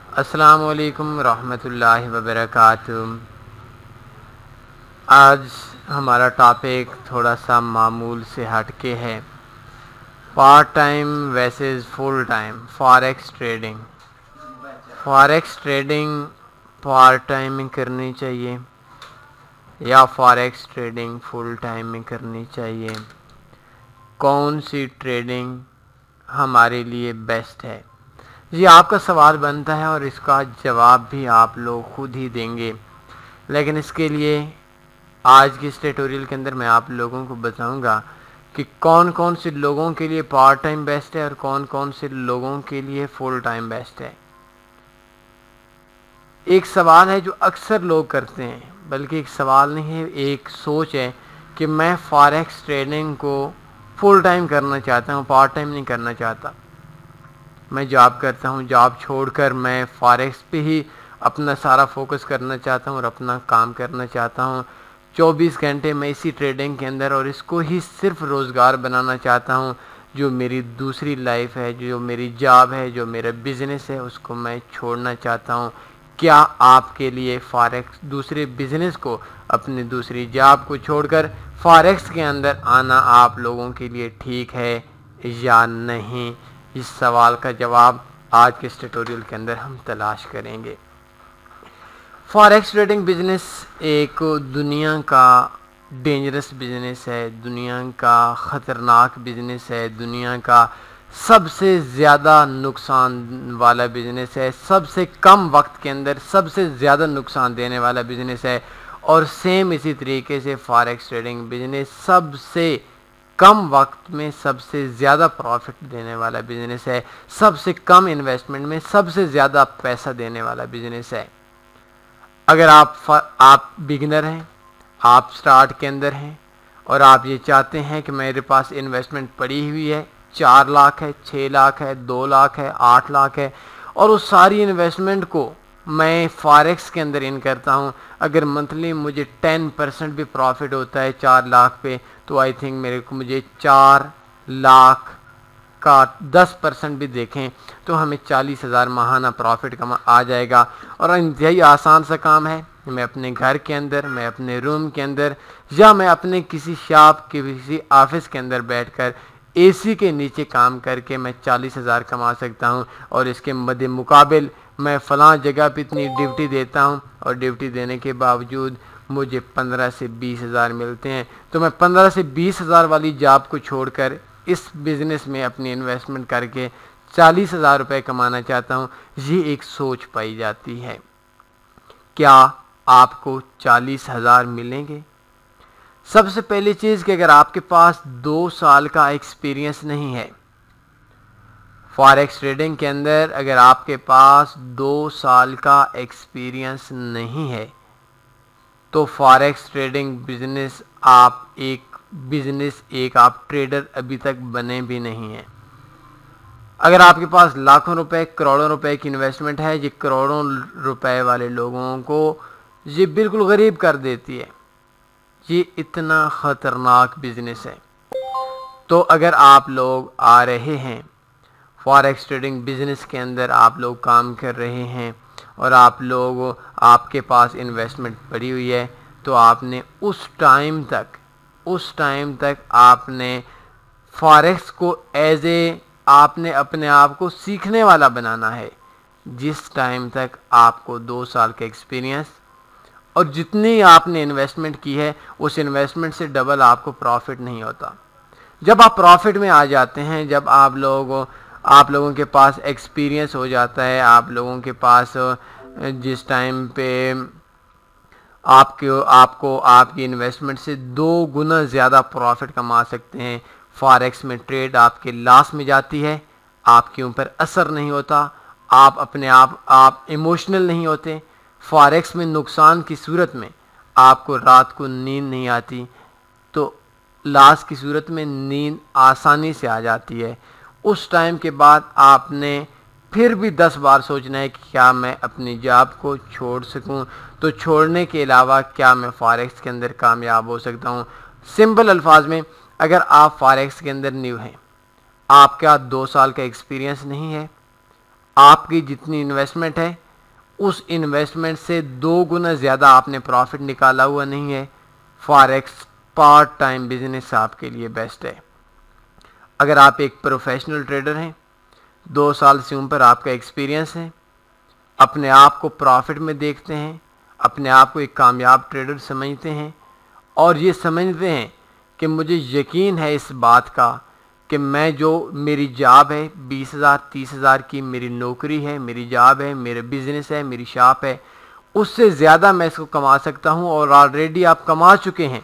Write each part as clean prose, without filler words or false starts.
السلام علیکم ورحمۃ اللہ وبرکاتہ۔ آج ہمارا ٹاپک تھوڑا سا معمول سے ہٹ کے ہے، part time versus full time forex trading. Forex trading part time میں کرنی چاہیے یا فاریکس ٹریڈنگ فل ٹائم میں کرنی چاہیے؟ کون سی ٹریڈنگ ہمارے لیے بیسٹ ہے؟ یہ آپ کا سوال بنتا ہے اور اس کا جواب بھی آپ لوگ خود ہی دیں گے، لیکن اس کے لیے آج کی اس ٹیوٹوریل کے اندر میں آپ لوگوں کو بتاؤں گا کہ کون کون سے لوگوں کے لیے پارٹ ٹائم بیسٹ ہے اور کون کون سے لوگوں کے لیے فل ٹائم بیسٹ ہے۔ ایک سوال ہے جو اکثر لوگ کرتے ہیں، بلکہ ایک سوال نہیں ہے، ایک سوچ ہے کہ میں فاریکس ٹریڈنگ کو فل ٹائم کرنا چاہتا ہوں، پارٹ ٹائم نہیں کرنا چاہتا۔ میں جاب کرتا ہوں، جاب چھوڑ کر میں فاریکس پہ ہی اپنا سارا فوکس کرنا چاہتا ہوں اور اپنا کام کرنا چاہتا ہوں۔ 24 گھنٹے میں اسی ٹریڈنگ کے اندر اور اس کو ہی صرف روزگار بنانا چاہتا ہوں۔ جو میری دوسری لائف ہے، جو میری جاب ہے، جو میرا بزنس ہے، اس کو میں چھوڑنا چاہتا ہوں۔ کیا آپ کے لیے فاریکس دوسرے بزنس کو، اپنی دوسری جاب کو چھوڑ کر فاریکس کے اندر آنا آپ لوگوں کے لیے ٹھیک ہے یا نہیں؟ اس سوال کا جواب آج کے اس ٹیوٹوریل کے اندر ہم تلاش کریں گے۔ فاریکس ٹریڈنگ بزنس ایک دنیا کا ڈینجرس بزنس ہے، دنیا کا خطرناک بزنس ہے، دنیا کا سب سے زیادہ نقصان والا بزنس ہے، سب سے کم وقت کے اندر سب سے زیادہ نقصان دینے والا بزنس ہے، اور سیم اسی طریقے سے فاریکس ٹریڈنگ بزنس سب سے کم وقت میں سب سے زیادہ پروفٹ دینے والا بزنس ہے، سب سے کم انویسٹمنٹ میں سب سے زیادہ پیسہ دینے والا بزنس ہے۔ اگر آپ بگنر ہیں، آپ سٹارٹ کے اندر ہیں اور آپ یہ چاہتے ہیں کہ میرے پاس انویسٹمنٹ پڑی ہوئی ہے، 4 لاکھ ہے، 6 لاکھ ہے، 2 لاکھ ہے، 8 لاکھ ہے، اور اس ساری انویسٹمنٹ کو میں فاریکس کے اندر ان کرتا ہوں، اگر منتھلی مجھے 10% بھی پروفٹ ہوتا ہے 4 لاکھ پہ، تو آئی تھنک مجھے 4 لاکھ کا 10% بھی دیکھیں تو ہمیں 40,000 ماہانہ پروفٹ آ جائے گا، اور انتہائی آسان سا کام ہے۔ میں اپنے گھر کے اندر، میں اپنے روم کے اندر، یا میں اپنے کسی شاپ کے کسی آفس کے اندر بیٹھ کر اے سی کے نیچے کام کر کے میں 40,000 کما سکتا ہوں، اور اس کے مد مقابل میں فلاں جگہ پہ اتنی ڈیوٹی دیتا ہوں اور ڈیوٹی دینے کے باوجود مجھے 15 سے 20,000 ملتے ہیں، تو میں 15 سے 20,000 والی جاب کو چھوڑ کر اس بزنس میں اپنی انویسٹمنٹ کر کے 40,000 روپے کمانا چاہتا ہوں۔ یہ ایک سوچ پائی جاتی ہے۔ کیا آپ کو 40,000 ملیں گے؟ سب سے پہلی چیز کہ اگر آپ کے پاس 2 سال کا ایکسپیرینس نہیں ہے فاریکس ٹریڈنگ کے اندر، اگر آپ کے پاس 2 سال کا ایکسپیرینس نہیں ہے تو فاریکس ٹریڈنگ بزنس آپ ٹریڈر ابھی تک بنے بھی نہیں ہیں۔ اگر آپ کے پاس لاکھوں روپے، کروڑوں روپے کی انویسٹمنٹ ہے، یہ کروڑوں روپے والے لوگوں کو یہ بالکل غریب کر دیتی ہے۔ یہ اتنا خطرناک بزنس ہے۔ تو اگر آپ لوگ آ رہے ہیں فاریکس ٹریڈنگ بزنس کے اندر، آپ لوگ کام کر رہے ہیں اور آپ کے پاس انویسٹمنٹ پڑی ہوئی ہے، تو آپ نے اس ٹائم تک آپ نے فاریکس کو آپ نے اپنے آپ کو سیکھنے والا بنانا ہے، جس ٹائم تک آپ کو 2 سال کا ایکسپیرینس اور جتنی آپ نے انویسٹمنٹ کی ہے اس انویسٹمنٹ سے ڈبل آپ کو پروفٹ نہیں ہوتا۔ جب آپ پروفٹ میں آ جاتے ہیں، جب آپ لوگوں کے پاس ایکسپیرینس ہو جاتا ہے، آپ لوگوں کے پاس جس ٹائم پہ آپ کی انویسٹمنٹ سے 2 گنا زیادہ پروفٹ کما سکتے ہیں، فاریکس میں ٹریڈ آپ کے لاس میں جاتی ہے، آپ کے اوپر اثر نہیں ہوتا، آپ ایموشنل نہیں ہوتے، فاریکس میں نقصان کی صورت میں آپ کو رات کو نیند نہیں آتی، تو لاس کی صورت میں نیند آسانی سے آ جاتی ہے۔ اس ٹائم کے بعد آپ نے پھر بھی 10 بار سوچنا ہے کہ کیا میں اپنی جاب کو چھوڑ سکوں، تو چھوڑنے کے علاوہ کیا میں فاریکس کے اندر کامیاب ہو سکتا ہوں؟ سمپل الفاظ میں، اگر آپ فاریکس کے اندر نیو ہیں، آپ کا 2 سال کا ایکسپیرینس نہیں ہے، آپ کی جتنی انویسٹمنٹ ہے اس انویسٹمنٹ سے 2 گنا زیادہ آپ نے پروفٹ نکالا ہوا نہیں ہے، فاریکس پارٹ ٹائم بزنس آپ کے لیے بیسٹ ہے۔ اگر آپ ایک پروفیشنل ٹریڈر ہیں، 2 سال سے اوپر آپ کا ایکسپیرینس ہے، اپنے آپ کو پروفٹ میں دیکھتے ہیں، اپنے آپ کو ایک کامیاب ٹریڈر سمجھتے ہیں، اور یہ سمجھتے ہیں کہ مجھے یقین ہے اس بات کا کہ میں جو میری جاب ہے 20,000 30,000 کی میری نوکری ہے، میری جاب ہے، میرے بزنس ہے، میری شاپ ہے، اس سے زیادہ میں اس کو کما سکتا ہوں، اور آلریڈی آپ کما چکے ہیں،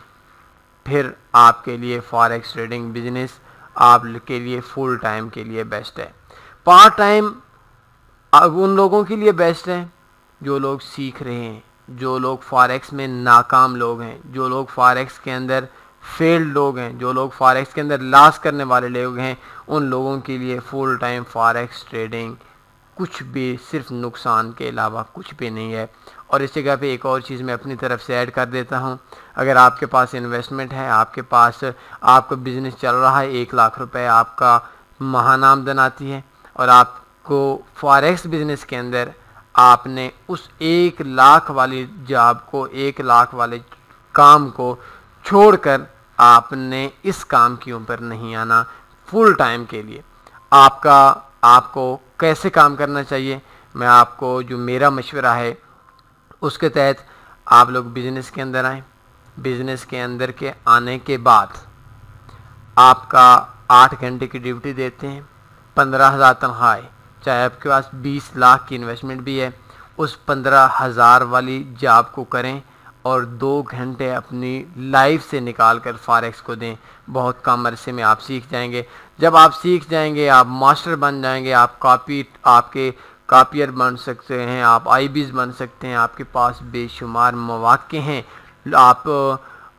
پھر آپ کے لیے فاریکس ٹریڈنگ بزنس آپ کے لیے فل ٹائم کے لیے بیسٹ ہے۔ پارٹ ٹائم ان لوگوں کے لیے بیسٹ ہے جو لوگ سیکھ رہے ہیں، جو لوگ فاریکس میں ناکام لوگ ہیں، جو لوگ فاریکس کے اندر فیلڈ لوگ ہیں، جو لوگ فاریکس کے اندر لاس کرنے والے لوگ ہیں، ان لوگوں کے لیے فل ٹائم فاریکس ٹریڈنگ کچھ بھی صرف نقصان کے علاوہ کچھ بھی نہیں ہے۔ اور اس جگہ پہ ایک اور چیز میں اپنی طرف سے ایڈ کر دیتا ہوں، اگر آپ کے پاس انویسٹمنٹ ہے، آپ کے پاس آپ کا بزنس چل رہا ہے، 1 لاکھ روپے آپ کا ماہانہ آمدن آتی ہے، اور آپ کو فاریکس بزنس کے اندر آپ نے اس 1 لاکھ والی جاب کو، 1 لاکھ والے کام کو چھوڑ کر آپ نے اس کام کے اوپر نہیں آنا فل ٹائم کے لیے۔ آپ کو کیسے کام کرنا چاہیے، میں آپ کو جو میرا مشورہ ہے اس کے تحت آپ لوگ بزنس کے اندر آئیں۔ بزنس کے اندر کے آنے کے بعد آپ کا 8 گھنٹے کی ڈیوٹی دیتے ہیں، 15,000 تنخواہ ہے، چاہے آپ کے پاس 20 لاکھ کی انویسٹمنٹ بھی ہے، اس 15,000 والی جاب کو کریں اور 2 گھنٹے اپنی لائف سے نکال کر فاریکس کو دیں۔ بہت کم عرصے میں آپ سیکھ جائیں گے۔ جب آپ سیکھ جائیں گے، آپ ماسٹر بن جائیں گے، آپ کے کاپیئر بن سکتے ہیں، آپ آئی بیز بن سکتے ہیں، آپ کے پاس بے شمار مواقع ہیں، آپ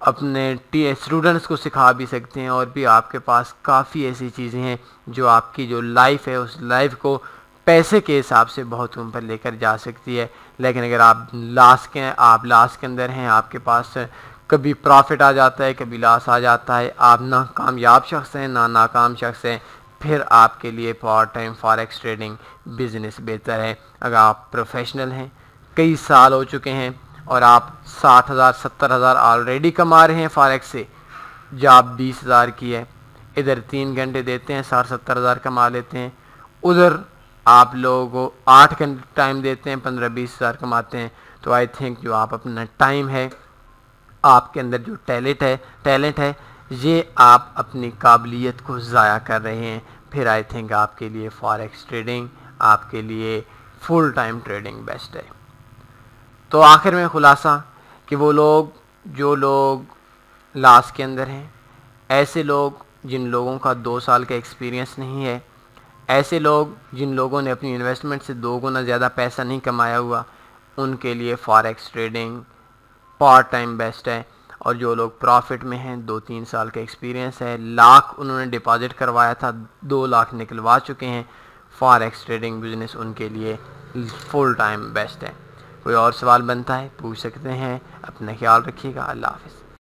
اپنے اسٹوڈنٹس کو سکھا بھی سکتے ہیں، اور بھی آپ کے پاس کافی ایسی چیزیں ہیں جو آپ کی جو لائف ہے اس لائف کو پیسے کے حساب سے بہت اوپر لے کر جا سکتی ہے۔ لیکن اگر آپ لاس کے اندر ہیں، آپ کے پاس کبھی پروفٹ آ جاتا ہے، کبھی لاس آ جاتا ہے، آپ نہ کامیاب شخص ہیں نہ ناکام شخص ہیں، پھر آپ کے لیے part time forex trading business بہتر ہے۔ اگر آپ پروفیشنل ہیں، کئی سال ہو چکے ہیں، اور آپ 60,000 70,000 آلریڈی کما رہے ہیں فاریکس سے، جاب 20,000 کی ہے، ادھر 3 گھنٹے دیتے ہیں 60-70,000 کما لیتے ہیں، ادھر آپ لوگوں 8 گھنٹے ٹائم دیتے ہیں 15-20,000 کماتے ہیں، تو آئی تھنک جو آپ اپنا ٹائم ہے، آپ کے اندر جو ٹیلنٹ ہے، یہ آپ اپنی قابلیت کو ضائع کر رہے ہیں، پھر آئی تھنک آپ کے لیے فاریکس ٹریڈنگ آپ کے لیے فل ٹائم ٹریڈنگ بیسٹ ہے۔ تو آخر میں خلاصہ کہ جو لوگ لاس کے اندر ہیں، ایسے لوگ جن لوگوں کا 2 سال کا ایکسپیرینس نہیں ہے، ایسے لوگ جن لوگوں نے اپنی انویسٹمنٹ سے 2 گنا زیادہ پیسہ نہیں کمایا ہوا، ان کے لیے forex trading part time best ہے۔ اور جو لوگ پروفٹ میں ہیں، 2-3 سال کا ایکسپیرینس ہے، لاکھ انہوں نے ڈپازٹ کروایا تھا، 2 لاکھ نکلوا چکے ہیں، فاریکس ٹریڈنگ بزنس ان کے لیے فل ٹائم بیسٹ ہے۔ کوئی اور سوال بنتا ہے پوچھ سکتے ہیں۔ اپنا خیال رکھیے گا۔ اللہ حافظ۔